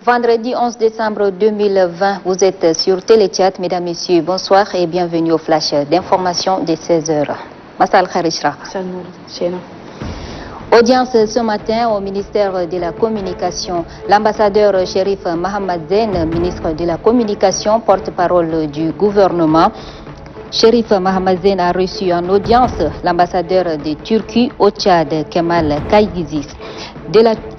Vendredi 11 décembre 2020, vous êtes sur Téléchat. Mesdames, Messieurs, bonsoir et bienvenue au flash d'information de 16h. Massal Kharishra. Audience ce matin au ministère de la Communication. L'ambassadeur Chérif Mohamed Zein, ministre de la Communication, porte-parole du gouvernement. Chérif Mohamed Zein a reçu en audience l'ambassadeur de Turquie au Tchad, Kemal Kaygiziz.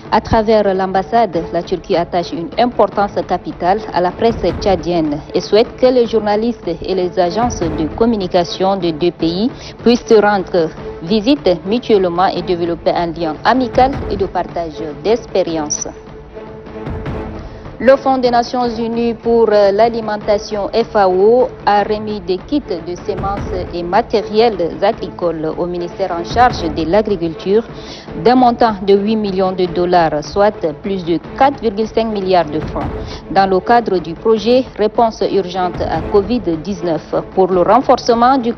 À travers l'ambassade, la Turquie attache une importance capitale à la presse tchadienne et souhaite que les journalistes et les agences de communication des deux pays puissent se rendre visite mutuellement et développer un lien amical et de partage d'expériences. Le Fonds des Nations Unies pour l'alimentation FAO a remis des kits de semences et matériels agricoles au ministère en charge de l'agriculture d'un montant de 8 millions de dollars, soit plus de 4,5 milliards de francs, dans le cadre du projet Réponse urgente à Covid-19 pour le renforcement du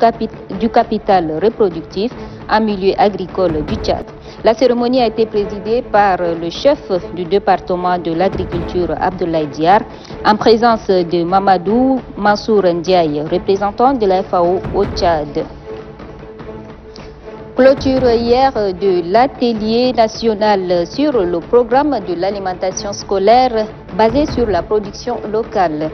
capital reproductif en milieu agricole du Tchad. La cérémonie a été présidée par le chef du département de l'agriculture, Abdoulaye Diar, en présence de Mamadou Mansour Ndiaye, représentant de la FAO au Tchad. Clôture hier de l'atelier national sur le programme de l'alimentation scolaire basé sur la production locale.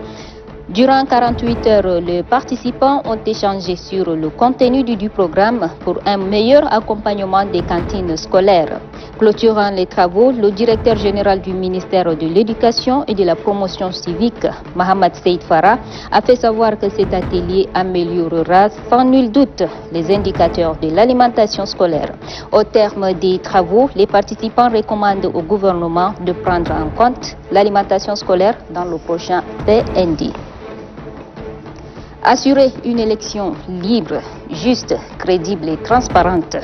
Durant 48 heures, les participants ont échangé sur le contenu du programme pour un meilleur accompagnement des cantines scolaires. Clôturant les travaux, le directeur général du ministère de l'Éducation et de la Promotion civique, Mohamed Seyd Farah, a fait savoir que cet atelier améliorera sans nul doute les indicateurs de l'alimentation scolaire. Au terme des travaux, les participants recommandent au gouvernement de prendre en compte l'alimentation scolaire dans le prochain PND. Assurer une élection libre, juste, crédible et transparente.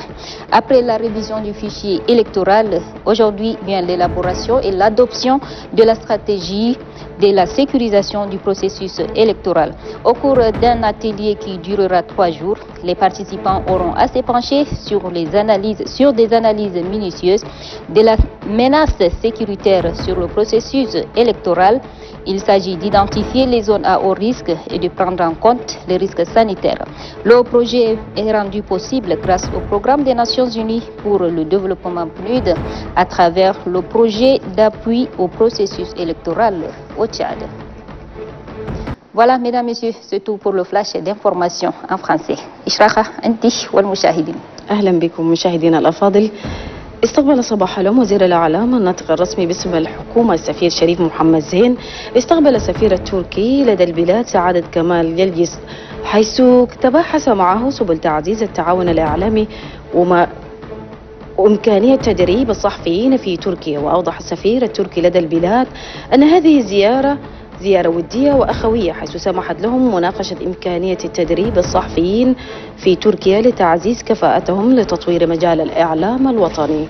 Après la révision du fichier électoral, aujourd'hui vient l'élaboration et l'adoption de la stratégie de la sécurisation du processus électoral. Au cours d'un atelier qui durera 3 jours, les participants auront à se pencher sur des analyses minutieuses de la menace sécuritaire sur le processus électoral. Il s'agit d'identifier les zones à haut risque et de prendre en compte les risques sanitaires. Le projet est rendu possible grâce au programme des Nations Unies pour le développement PNUD à travers le projet d'appui au processus électoral au Tchad. Voilà, mesdames, messieurs, c'est tout pour le flash d'information en français. إشراقة أنت والمشاهدين. أهلا بكم مشاهدينا الأفاضل. استقبل صباح اليوم وزير الإعلام الناطق الرسمي باسم الحكومة السفير شريف محمد زين استقبل السفير التركي لدى البلاد سعادة كمال يلجس، حيث تباحث معه سبل تعزيز التعاون الإعلامي وإمكانية تدريب الصحفيين في تركيا. وأوضح السفير التركي لدى البلاد أن هذه زيارة ودية وأخوية، حيث سمحت لهم مناقشة إمكانية تدريب الصحفيين في تركيا لتعزيز كفاءتهم لتطوير مجال الإعلام الوطني.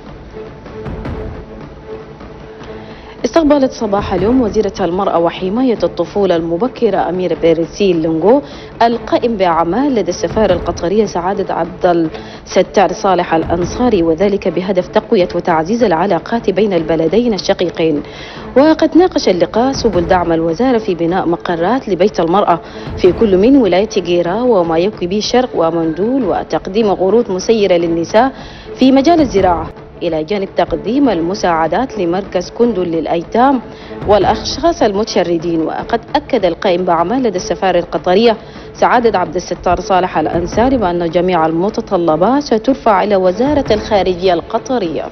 استقبلت صباح اليوم وزيرة المرأة وحماية الطفولة المبكرة أميرة بيرسيل لونغو القائم بأعمال لدى السفارة القطرية سعادة عبد الستار صالح الأنصاري، وذلك بهدف تقوية وتعزيز العلاقات بين البلدين الشقيقين. وقد ناقش اللقاء سبل دعم الوزارة في بناء مقرات لبيت المرأة في كل من ولاية جيرا وما يكوي به الشرق ومندول، وتقديم عروض مسيرة للنساء في مجال الزراعة، إلى جانب تقديم المساعدات لمركز كندل للأيتام والأشخاص المتشردين. وقد أكد القائم بأعمال لدى السفارة القطرية سعادة عبد الستار صالح الأنصاري بأن جميع المتطلبات سترفع إلى وزارة الخارجية القطرية.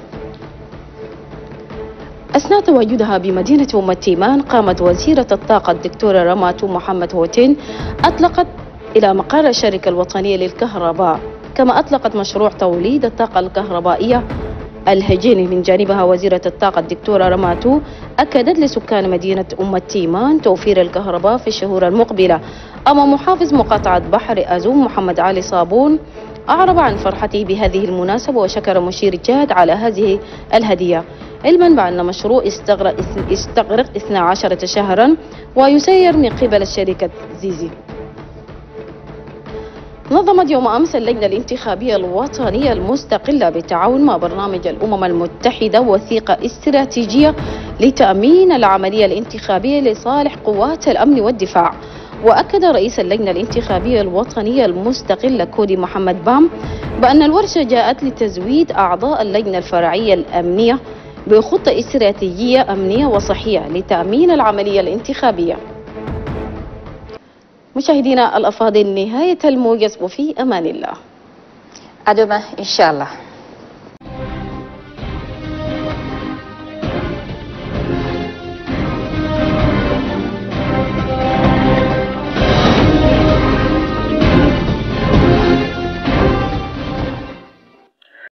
أثناء تواجدها بمدينة أم التيمان، قامت وزيرة الطاقة الدكتورة رماتو محمد هوتين أطلقت إلى مقر الشركة الوطنية للكهرباء، كما أطلقت مشروع توليد الطاقة الكهربائية الهجيني. من جانبها وزيرة الطاقة الدكتورة رماتو أكدت لسكان مدينة أم التيمان توفير الكهرباء في الشهور المقبلة. أما محافظ مقاطعة بحر أزوم محمد علي صابون أعرب عن فرحته بهذه المناسبة وشكر مشير الجهد على هذه الهدية، علما بأن مشروع استغرق 12 شهرا ويسير من قبل الشركة زيزي. نظمت يوم أمس اللجنة الانتخابية الوطنية المستقلة بالتعاون مع برنامج الأمم المتحدة وثيقة استراتيجية لتأمين العملية الانتخابية لصالح قوات الأمن والدفاع. وأكد رئيس اللجنة الانتخابية الوطنية المستقلة كودي محمد بام بأن الورشة جاءت لتزويد أعضاء اللجنة الفرعية الأمنية بخطة استراتيجية أمنية وصحية لتأمين العملية الانتخابية. مشاهدينا الأفاضل، نهاية الموجز وفي أمان الله. À demain, Inch'Allah.